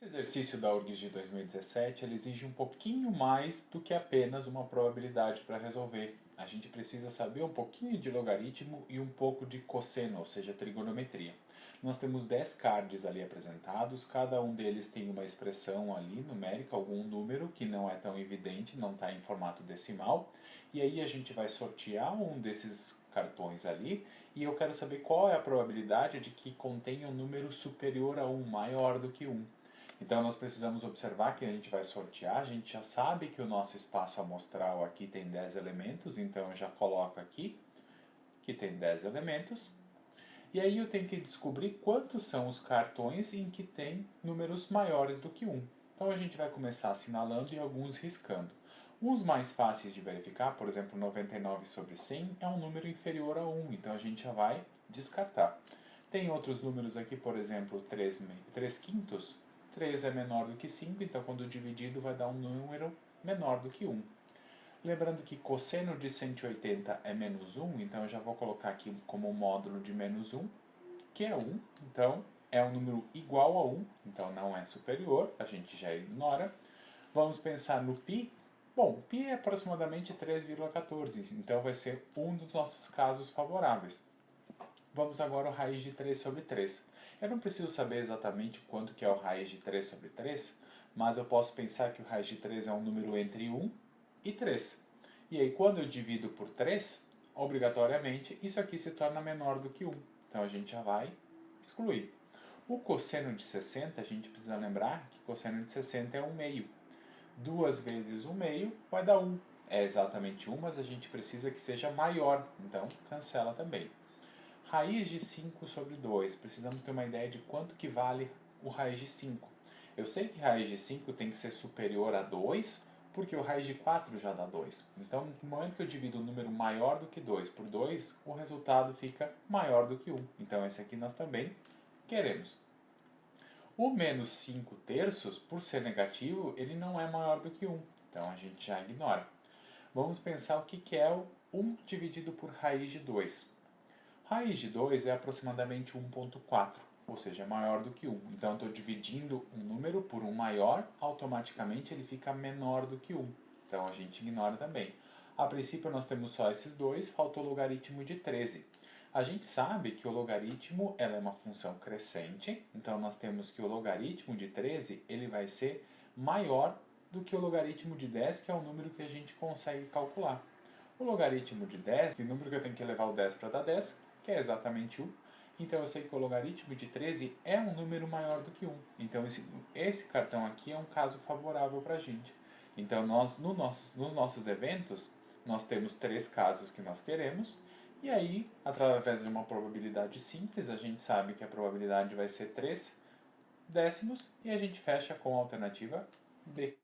Esse exercício da URGS de 2017 ele exige um pouquinho mais do que apenas uma probabilidade para resolver. A gente precisa saber um pouquinho de logaritmo e um pouco de cosseno, ou seja, trigonometria. Nós temos 10 cards ali apresentados, cada um deles tem uma expressão ali numérica, algum número que não é tão evidente, não está em formato decimal. E aí a gente vai sortear um desses cartões ali e eu quero saber qual é a probabilidade de que contenha um número superior a 1, maior do que 1. Então nós precisamos observar que a gente vai sortear, a gente já sabe que o nosso espaço amostral aqui tem 10 elementos, então eu já coloco aqui que tem 10 elementos. E aí eu tenho que descobrir quantos são os cartões em que tem números maiores do que 1. Então a gente vai começar assinalando e alguns riscando. Uns mais fáceis de verificar, por exemplo, 99 sobre 100 é um número inferior a 1, então a gente já vai descartar. Tem outros números aqui, por exemplo, 3 quintos. 3 é menor do que 5, então quando dividido vai dar um número menor do que 1. Lembrando que cosseno de 180 é menos 1, então eu já vou colocar aqui como módulo de menos 1, que é 1. Então é um número igual a 1, então não é superior, a gente já ignora. Vamos pensar no π. Bom, π é aproximadamente 3,14, então vai ser um dos nossos casos favoráveis. Vamos agora ao raiz de 3 sobre 3. Eu não preciso saber exatamente quanto que é o raiz de 3 sobre 3, mas eu posso pensar que o raiz de 3 é um número entre 1 e 3. E aí, quando eu divido por 3, obrigatoriamente, isso aqui se torna menor do que 1. Então, a gente já vai excluir. O cosseno de 60, a gente precisa lembrar que cosseno de 60 é 1 meio. 2 vezes 1 meio vai dar 1. É exatamente 1, mas a gente precisa que seja maior, então cancela também. Raiz de 5 sobre 2. Precisamos ter uma ideia de quanto que vale o raiz de 5. Eu sei que raiz de 5 tem que ser superior a 2, porque o raiz de 4 já dá 2. Então, no momento que eu divido um número maior do que 2 por 2, o resultado fica maior do que 1. Então, esse aqui nós também queremos. O menos 5 terços, por ser negativo, ele não é maior do que 1. Então, a gente já ignora. Vamos pensar o que é o 1 dividido por raiz de 2. Raiz de 2 é aproximadamente 1,4, ou seja, é maior do que 1. Então, estou dividindo um número por um maior, automaticamente ele fica menor do que 1. Então, a gente ignora também. A princípio, nós temos só esses dois, faltou o logaritmo de 13. A gente sabe que o logaritmo ela é uma função crescente, então nós temos que o logaritmo de 13 ele vai ser maior do que o logaritmo de 10, que é o número que a gente consegue calcular. O logaritmo de 10, o número que eu tenho que levar o 10 para dar 10, que é exatamente 1. Então eu sei que o logaritmo de 13 é um número maior do que 1. Então esse cartão aqui é um caso favorável para a gente. Então nós, nos nossos eventos, nós temos 3 casos que nós queremos. E aí, através de uma probabilidade simples, a gente sabe que a probabilidade vai ser 3 décimos e a gente fecha com a alternativa B.